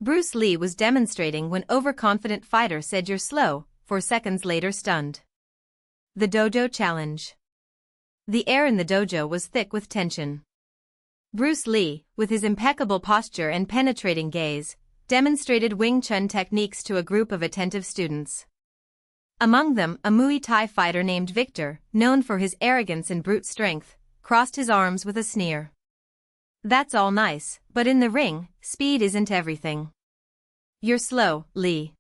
Bruce Lee was demonstrating when overconfident fighter said you're slow, 4 seconds later stunned. The Dojo Challenge. The air in the dojo was thick with tension. Bruce Lee, with his impeccable posture and penetrating gaze, demonstrated Wing Chun techniques to a group of attentive students. Among them, a Muay Thai fighter named Victor, known for his arrogance and brute strength, crossed his arms with a sneer. That's all nice, but in the ring, speed isn't everything. You're slow, Lee.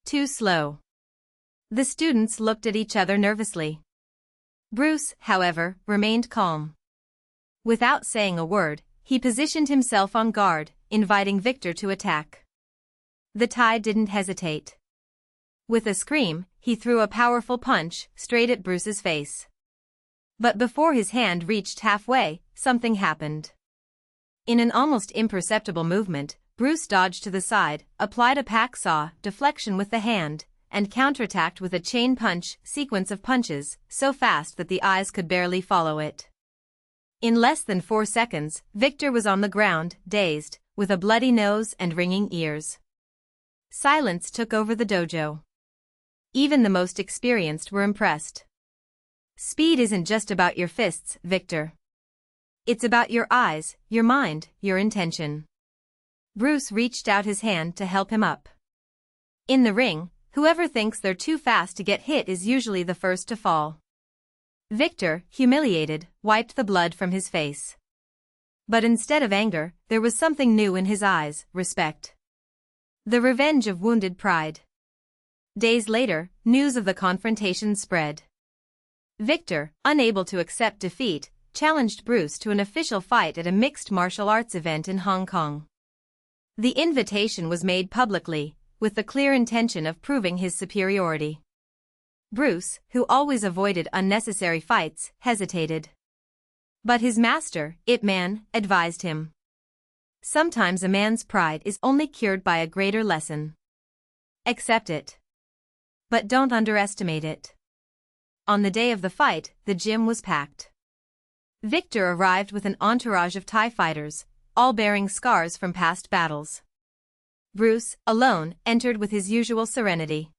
Too slow. The students looked at each other nervously. Bruce, however, remained calm. Without saying a word, he positioned himself on guard, inviting Victor to attack. The Thai didn't hesitate. With a scream, he threw a powerful punch straight at Bruce's face. But before his hand reached halfway, something happened. In an almost imperceptible movement, Bruce dodged to the side, applied a pack saw deflection with the hand, and counterattacked with a chain punch sequence of punches, so fast that the eyes could barely follow it. In less than 4 seconds, Victor was on the ground, dazed, with a bloody nose and ringing ears. Silence took over the dojo. Even the most experienced were impressed. Speed isn't just about your fists, Victor. It's about your eyes, your mind, your intention. Bruce reached out his hand to help him up. In the ring, whoever thinks they're too fast to get hit is usually the first to fall. Victor, humiliated, wiped the blood from his face. But instead of anger, there was something new in his eyes, respect. The revenge of wounded pride. Days later, news of the confrontation spread. Victor, unable to accept defeat, challenged Bruce to an official fight at a mixed martial arts event in Hong Kong. The invitation was made publicly, with the clear intention of proving his superiority. Bruce, who always avoided unnecessary fights, hesitated. But his master, Ip Man, advised him. Sometimes a man's pride is only cured by a greater lesson. Accept it. But don't underestimate it. On the day of the fight, the gym was packed. Victor arrived with an entourage of Thai fighters, all bearing scars from past battles. Bruce, alone, entered with his usual serenity.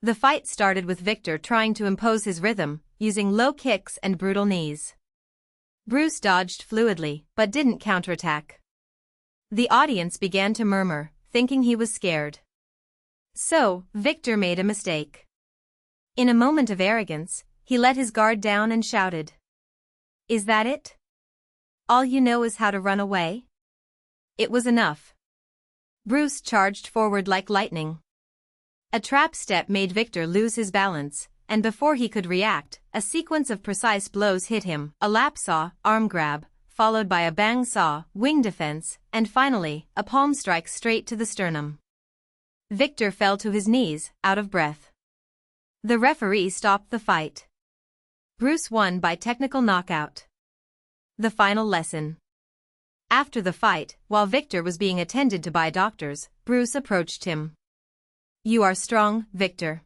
The fight started with Victor trying to impose his rhythm, using low kicks and brutal knees. Bruce dodged fluidly, but didn't counterattack. The audience began to murmur, thinking he was scared. So, Victor made a mistake. In a moment of arrogance, he let his guard down and shouted. Is that it? All you know is how to run away? It was enough. Bruce charged forward like lightning. A trap step made Victor lose his balance, and before he could react, a sequence of precise blows hit him, a lap saw, arm grab, followed by a bang saw, wing defense, and finally, a palm strike straight to the sternum. Victor fell to his knees, out of breath. The referee stopped the fight. Bruce won by technical knockout. The final lesson. After the fight, while Victor was being attended to by doctors, Bruce approached him. You are strong, Victor.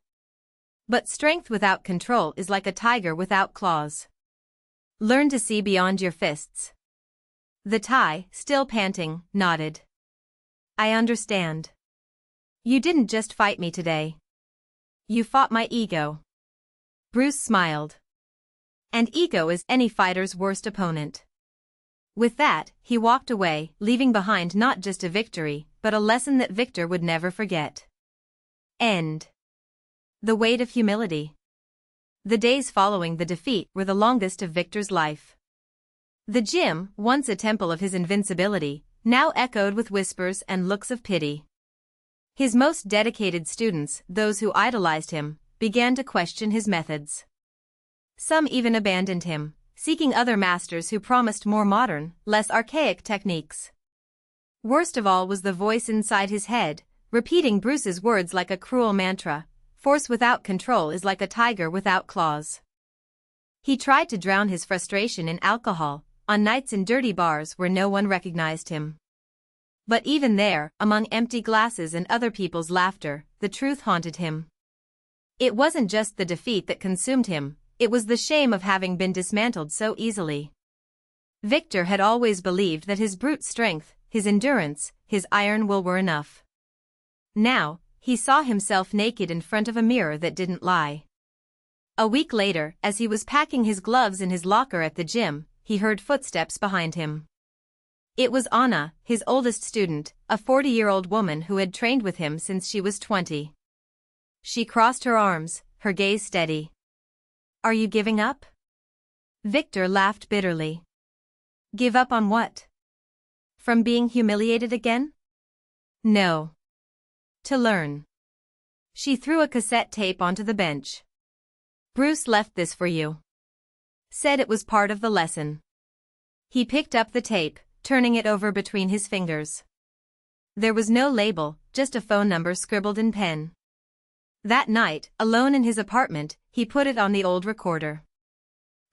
But strength without control is like a tiger without claws. Learn to see beyond your fists. The Thai, still panting, nodded. I understand. You didn't just fight me today. You fought my ego. Bruce smiled. And ego is any fighter's worst opponent. With that, he walked away, leaving behind not just a victory, but a lesson that Victor would never forget. End. The weight of humility. The days following the defeat were the longest of Victor's life. The gym, once a temple of his invincibility, now echoed with whispers and looks of pity. His most dedicated students, those who idolized him, began to question his methods. Some even abandoned him, seeking other masters who promised more modern, less archaic techniques. Worst of all was the voice inside his head, repeating Bruce's words like a cruel mantra, force without control is like a tiger without claws. He tried to drown his frustration in alcohol, on nights in dirty bars where no one recognized him. But even there, among empty glasses and other people's laughter, the truth haunted him. It wasn't just the defeat that consumed him, it was the shame of having been dismantled so easily. Victor had always believed that his brute strength, his endurance, his iron will were enough. Now, he saw himself naked in front of a mirror that didn't lie. A week later, as he was packing his gloves in his locker at the gym, he heard footsteps behind him. It was Anna, his oldest student, a 40-year-old woman who had trained with him since she was 20. She crossed her arms, her gaze steady. "Are you giving up?" Victor laughed bitterly. "Give up on what? From being humiliated again?" "No. To learn." She threw a cassette tape onto the bench. "Bruce left this for you. Said it was part of the lesson." He picked up the tape, turning it over between his fingers. There was no label, just a phone number scribbled in pen. That night, alone in his apartment, he put it on the old recorder.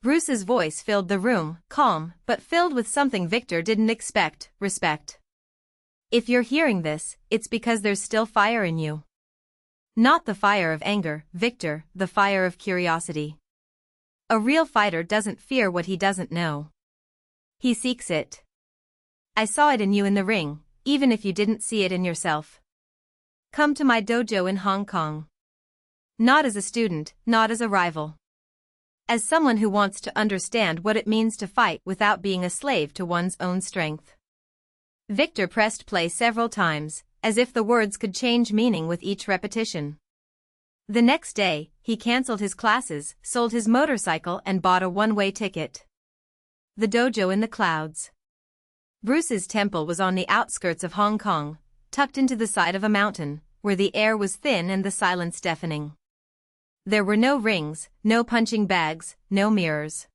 Bruce's voice filled the room, calm, but filled with something Victor didn't expect: respect. "If you're hearing this, it's because there's still fire in you. Not the fire of anger, Victor, the fire of curiosity. A real fighter doesn't fear what he doesn't know. He seeks it. I saw it in you in the ring, even if you didn't see it in yourself. Come to my dojo in Hong Kong. Not as a student, not as a rival. As someone who wants to understand what it means to fight without being a slave to one's own strength." Victor pressed play several times, as if the words could change meaning with each repetition. The next day, he canceled his classes, sold his motorcycle and bought a one-way ticket. The dojo in the clouds. Bruce's temple was on the outskirts of Hong Kong, tucked into the side of a mountain, where the air was thin and the silence deafening. There were no rings, no punching bags, no mirrors.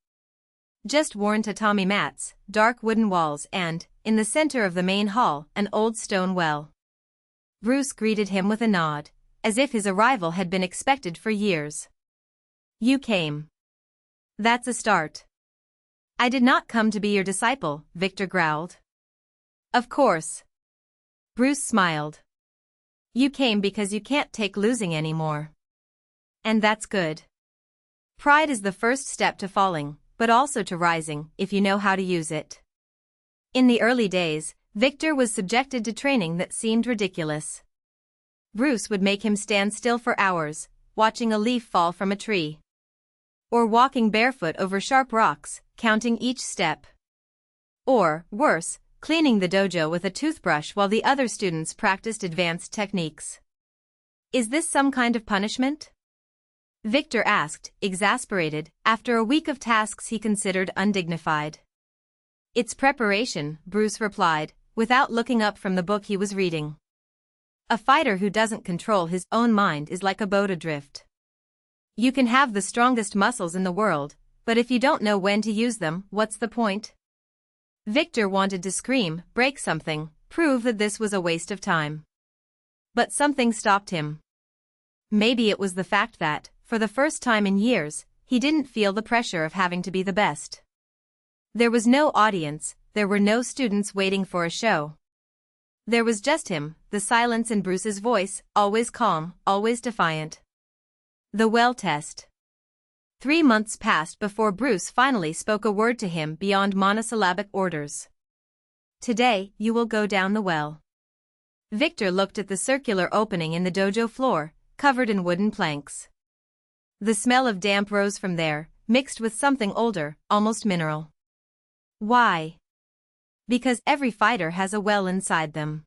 Just worn tatami mats, dark wooden walls and, in the center of the main hall, an old stone well. Bruce greeted him with a nod, as if his arrival had been expected for years. "You came. That's a start." "I did not come to be your disciple," Victor growled. "Of course." Bruce smiled. "You came because you can't take losing anymore. And that's good. Pride is the first step to falling, but also to rising, if you know how to use it." In the early days, Victor was subjected to training that seemed ridiculous. Bruce would make him stand still for hours, watching a leaf fall from a tree. Or walking barefoot over sharp rocks, counting each step. Or, worse, cleaning the dojo with a toothbrush while the other students practiced advanced techniques. "Is this some kind of punishment?" Victor asked, exasperated, after a week of tasks he considered undignified. "It's preparation," Bruce replied, without looking up from the book he was reading. A fighter who doesn't control his own mind is like a boat adrift. You can have the strongest muscles in the world, but if you don't know when to use them, what's the point? Victor wanted to scream, break something, prove that this was a waste of time. But something stopped him. Maybe it was the fact that, for the first time in years, he didn't feel the pressure of having to be the best. There was no audience, there were no students waiting for a show. There was just him, the silence in Bruce's voice, always calm, always defiant. The well test. 3 months passed before Bruce finally spoke a word to him beyond monosyllabic orders. "Today, you will go down the well." Victor looked at the circular opening in the dojo floor, covered in wooden planks. The smell of damp rose from there, mixed with something older, almost mineral. Why? Because every fighter has a well inside them.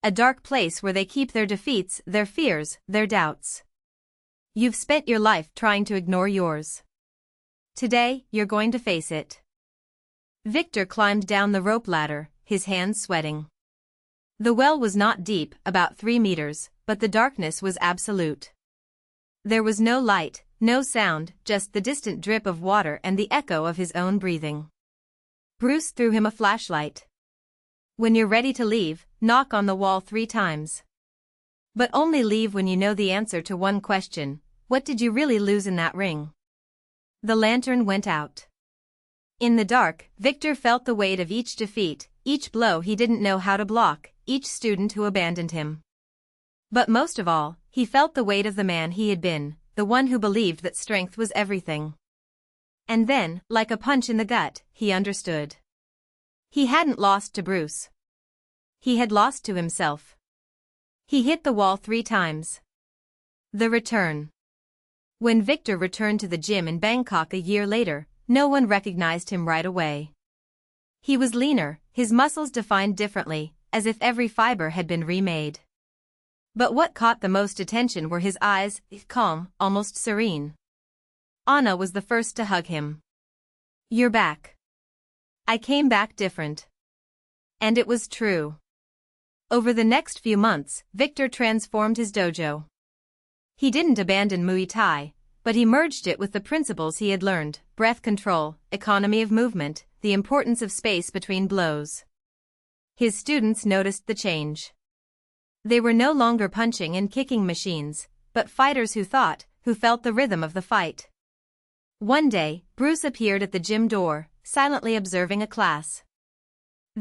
A dark place where they keep their defeats, their fears, their doubts. You've spent your life trying to ignore yours. Today, you're going to face it. Victor climbed down the rope ladder, his hands sweating. The well was not deep, about 3 meters, but the darkness was absolute. There was no light, no sound, just the distant drip of water and the echo of his own breathing. Bruce threw him a flashlight. "When you're ready to leave, knock on the wall 3 times. But only leave when you know the answer to one question: what did you really lose in that ring?" The lantern went out. In the dark, Victor felt the weight of each defeat, each blow he didn't know how to block, each student who abandoned him. But most of all, he felt the weight of the man he had been, the one who believed that strength was everything. And then, like a punch in the gut, he understood. He hadn't lost to Bruce. he had lost to himself. He hit the wall 3 times. The return. When Victor returned to the gym in Bangkok a year later, no one recognized him right away. He was leaner, his muscles defined differently, as if every fiber had been remade. But what caught the most attention were his eyes, calm, almost serene. Anna was the first to hug him. "You're back." "I came back different." And it was true. Over the next few months, Victor transformed his dojo. He didn't abandon Muay Thai, but he merged it with the principles he had learned: breath control, economy of movement, the importance of space between blows. His students noticed the change. They were no longer punching and kicking machines, but fighters who thought, who felt the rhythm of the fight. One day, Bruce appeared at the gym door, silently observing a class.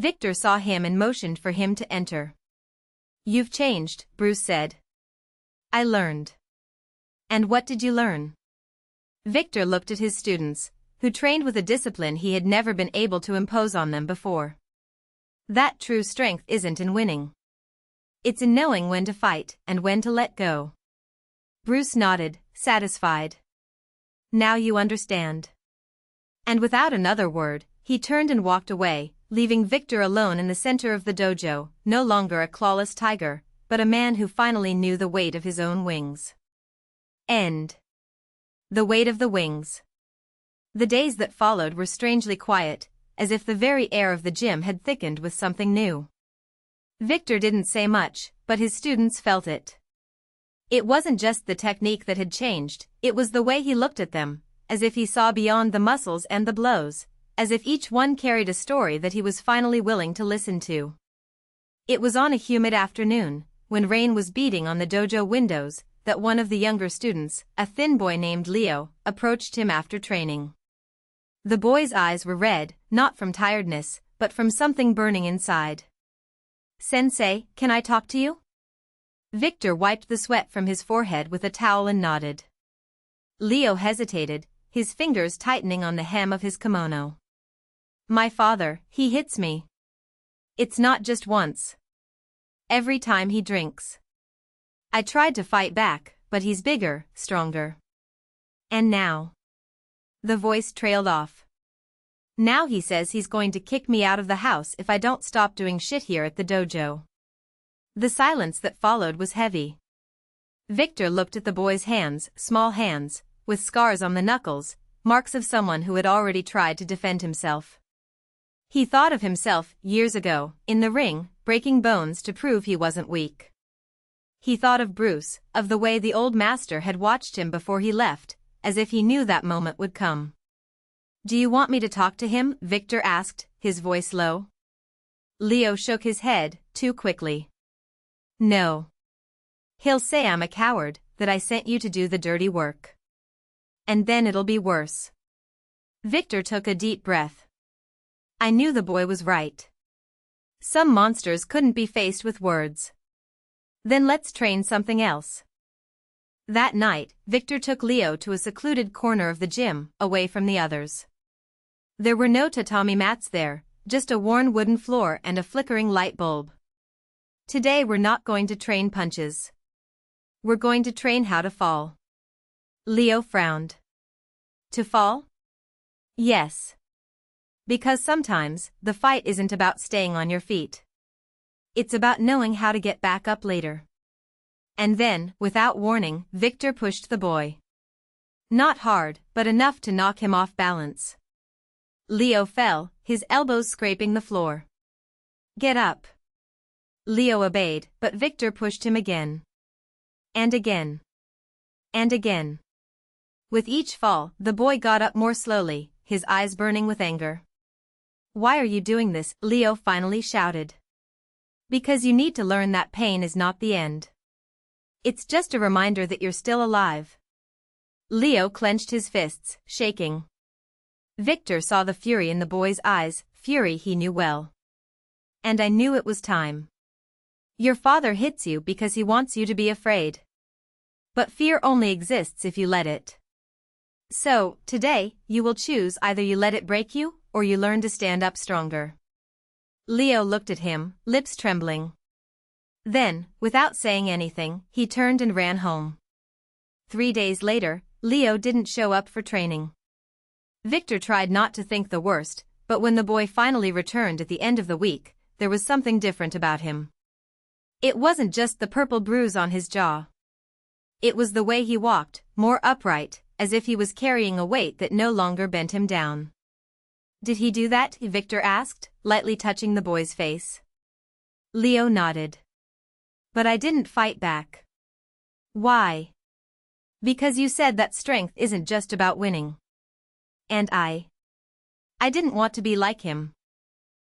Victor saw him and motioned for him to enter. "You've changed," Bruce said. "I learned." "And what did you learn?" Victor looked at his students, who trained with a discipline he had never been able to impose on them before. "That true strength isn't in winning. It's in knowing when to fight and when to let go." Bruce nodded, satisfied. "Now you understand." And without another word, he turned and walked away, leaving Victor alone in the center of the dojo, no longer a clawless tiger, but a man who finally knew the weight of his own wings. End. The weight of the wings. The days that followed were strangely quiet, as if the very air of the gym had thickened with something new. Victor didn't say much, but his students felt it. It wasn't just the technique that had changed, it was the way he looked at them, as if he saw beyond the muscles and the blows, as if each one carried a story that he was finally willing to listen to. It was on a humid afternoon, when rain was beating on the dojo windows, that one of the younger students, a thin boy named Leo, approached him after training. The boy's eyes were red, not from tiredness, but from something burning inside. "Sensei, can I talk to you?" Victor wiped the sweat from his forehead with a towel and nodded. Leo hesitated, his fingers tightening on the hem of his kimono. "My father, he hits me. It's not just once. Every time he drinks. I tried to fight back, but he's bigger, stronger. And now." The voice trailed off. "Now he says he's going to kick me out of the house if I don't stop doing shit here at the dojo." The silence that followed was heavy. Victor looked at the boy's hands, small hands, with scars on the knuckles, marks of someone who had already tried to defend himself. He thought of himself, years ago, in the ring, breaking bones to prove he wasn't weak. He thought of Bruce, of the way the old master had watched him before he left, as if he knew that moment would come. "Do you want me to talk to him?" Victor asked, his voice low. Leo shook his head, too quickly. "No. He'll say I'm a coward, that I sent you to do the dirty work. And then it'll be worse." Victor took a deep breath. I knew the boy was right. Some monsters couldn't be faced with words. Then let's train something else. That night, Victor took Leo to a secluded corner of the gym, away from the others. There were no tatami mats there, just a worn wooden floor and a flickering light bulb. "Today we're not going to train punches. We're going to train how to fall." Leo frowned. "To fall?" "Yes. Because sometimes, the fight isn't about staying on your feet. It's about knowing how to get back up later." And then, without warning, Victor pushed the boy. Not hard, but enough to knock him off balance. Leo fell, his elbows scraping the floor. "Get up." Leo obeyed, but Victor pushed him again. And again. And again. With each fall, the boy got up more slowly, his eyes burning with anger. "Why are you doing this?" Leo finally shouted. "Because you need to learn that pain is not the end. It's just a reminder that you're still alive." Leo clenched his fists, shaking. Victor saw the fury in the boy's eyes, fury he knew well. "And I knew it was time. Your father hits you because he wants you to be afraid. But fear only exists if you let it. So, today, you will choose: either you let it break you, or you learn to stand up stronger." Leo looked at him, lips trembling. Then, without saying anything, he turned and ran home. 3 days later, Leo didn't show up for training. Victor tried not to think the worst, but when the boy finally returned at the end of the week, there was something different about him. It wasn't just the purple bruise on his jaw. It was the way he walked, more upright, as if he was carrying a weight that no longer bent him down. "Did he do that?" Victor asked, lightly touching the boy's face. Leo nodded. "But I didn't fight back." "Why?" "Because you said that strength isn't just about winning. And I didn't want to be like him."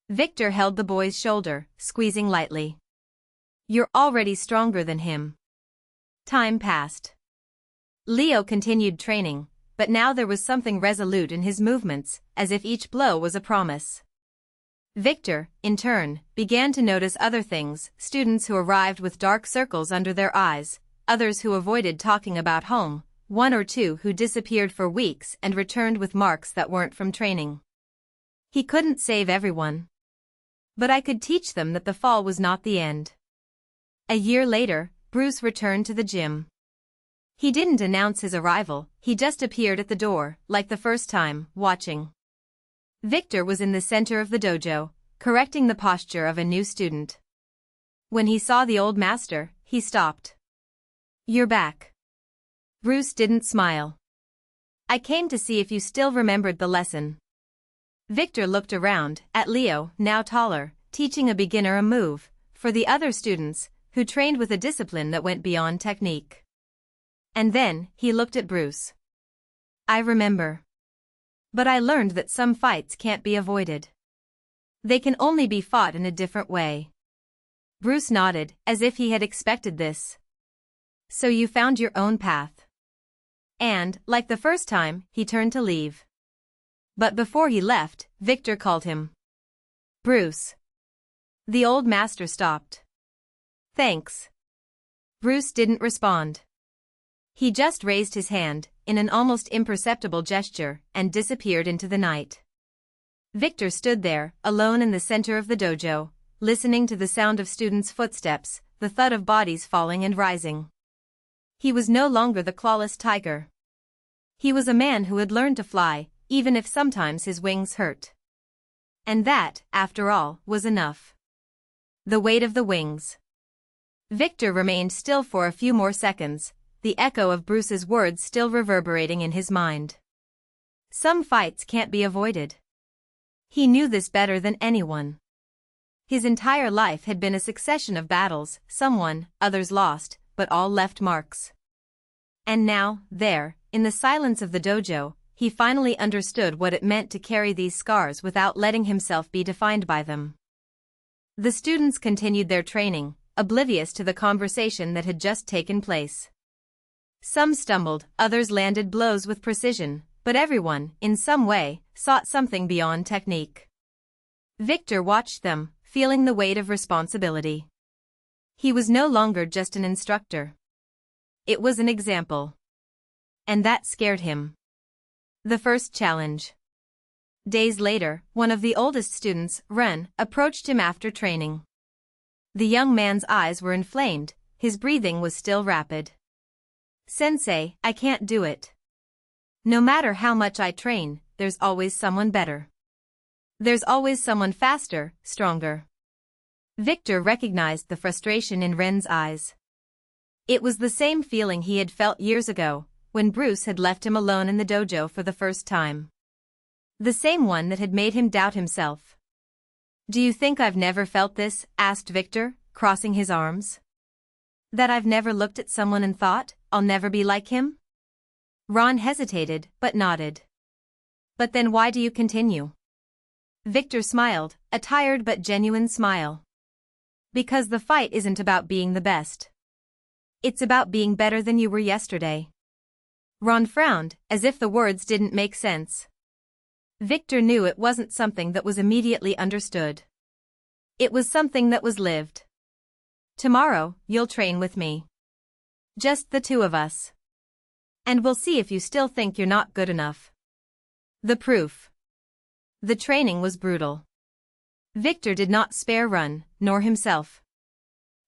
Victor held the boy's shoulder, squeezing lightly. "You're already stronger than him." Time passed. Leo continued training, but now there was something resolute in his movements, as if each blow was a promise. Victor, in turn, began to notice other things: students who arrived with dark circles under their eyes, others who avoided talking about home, one or two who disappeared for weeks and returned with marks that weren't from training. He couldn't save everyone. But I could teach them that the fall was not the end. A year later, Bruce returned to the gym. He didn't announce his arrival, he just appeared at the door, like the first time, watching. Victor was in the center of the dojo, correcting the posture of a new student. When he saw the old master, he stopped. "You're back." Bruce didn't smile. "I came to see if you still remembered the lesson." Victor looked around, at Leo, now taller, teaching a beginner a move, for the other students, who trained with a discipline that went beyond technique. And then, he looked at Bruce. "I remember. But I learned that some fights can't be avoided. They can only be fought in a different way." Bruce nodded, as if he had expected this. "So you found your own path." And, like the first time, he turned to leave. But before he left, Victor called him. "Bruce." The old master stopped. "Thanks." Bruce didn't respond. He just raised his hand, in an almost imperceptible gesture, and disappeared into the night. Victor stood there, alone in the center of the dojo, listening to the sound of students' footsteps, the thud of bodies falling and rising. He was no longer the clawless tiger. He was a man who had learned to fly, even if sometimes his wings hurt. And that, after all, was enough. The weight of the wings. Victor remained still for a few more seconds, the echo of Bruce's words still reverberating in his mind. Some fights can't be avoided. He knew this better than anyone. His entire life had been a succession of battles, some won, others lost, but all left marks. And now, there, in the silence of the dojo, he finally understood what it meant to carry these scars without letting himself be defined by them. The students continued their training, oblivious to the conversation that had just taken place. Some stumbled, others landed blows with precision, but everyone, in some way, sought something beyond technique. Victor watched them, feeling the weight of responsibility. He was no longer just an instructor. It was an example. And that scared him. The first challenge. Days later, one of the oldest students, Ren, approached him after training. The young man's eyes were inflamed, his breathing was still rapid. "Sensei, I can't do it. No matter how much I train, there's always someone better. There's always someone faster, stronger." Victor recognized the frustration in Ren's eyes. It was the same feeling he had felt years ago, when Bruce had left him alone in the dojo for the first time. The same one that had made him doubt himself. "Do you think I've never felt this?" asked Victor, crossing his arms. "That I've never looked at someone and thought, I'll never be like him?" Ron hesitated, but nodded. "But then why do you continue?" Victor smiled, a tired but genuine smile. "Because the fight isn't about being the best. It's about being better than you were yesterday." Ron frowned, as if the words didn't make sense. Victor knew it wasn't something that was immediately understood. It was something that was lived. "Tomorrow, you'll train with me. Just the two of us. And we'll see if you still think you're not good enough." The proof. The training was brutal. Victor did not spare Run, nor himself.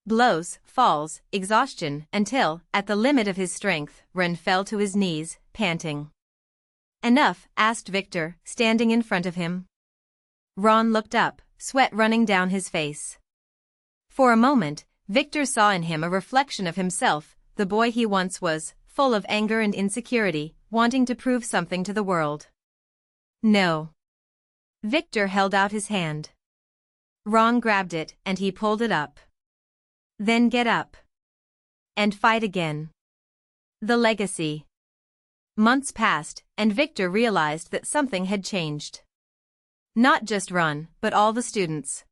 Blows, falls, exhaustion, until, at the limit of his strength, Run fell to his knees, panting. "Enough?" asked Victor, standing in front of him. Ron looked up, sweat running down his face. For a moment, Victor saw in him a reflection of himself, the boy he once was, full of anger and insecurity, wanting to prove something to the world. "No." Victor held out his hand. Ron grabbed it, and he pulled it up. "Then get up. And fight again." The legacy. Months passed, and Victor realized that something had changed. Not just Ron, but all the students.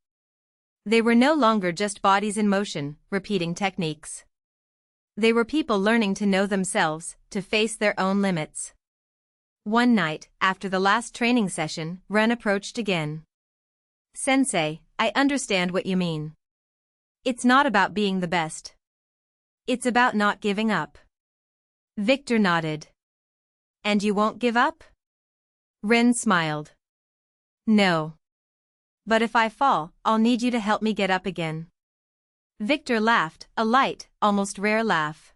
They were no longer just bodies in motion, repeating techniques. They were people learning to know themselves, to face their own limits. One night, after the last training session, Ren approached again. "Sensei, I understand what you mean. It's not about being the best. It's about not giving up." Victor nodded. "And you won't give up?" Ren smiled. "No. But if I fall, I'll need you to help me get up again." Victor laughed, a light, almost rare laugh.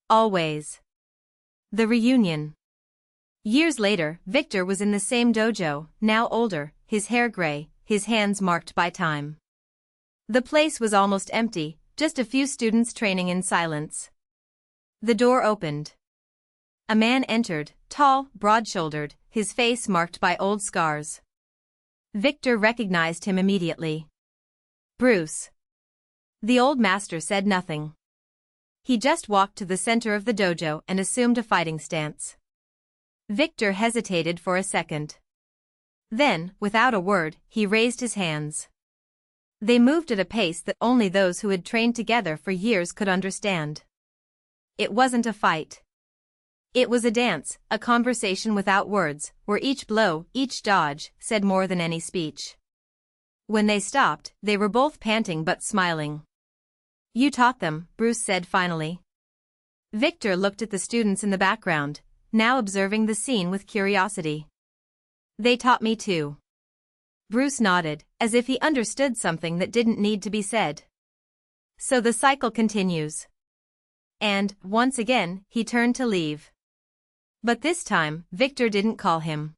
"Always." The reunion. Years later, Victor was in the same dojo, now older, his hair gray, his hands marked by time. The place was almost empty, just a few students training in silence. The door opened. A man entered, tall, broad-shouldered, his face marked by old scars. Victor recognized him immediately. "Bruce." The old master said nothing. He just walked to the center of the dojo and assumed a fighting stance. Victor hesitated for a second. Then, without a word, he raised his hands. They moved at a pace that only those who had trained together for years could understand. It wasn't a fight. It was a dance, a conversation without words, where each blow, each dodge, said more than any speech. When they stopped, they were both panting but smiling. "You taught them," Bruce said finally. Victor looked at the students in the background, now observing the scene with curiosity. "They taught me too." Bruce nodded, as if he understood something that didn't need to be said. So the cycle continues. And, once again, he turned to leave. But this time, Victor didn't call him.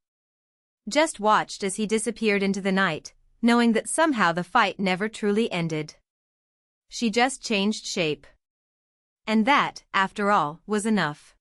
Just watched as he disappeared into the night, knowing that somehow the fight never truly ended. She just changed shape. And that, after all, was enough.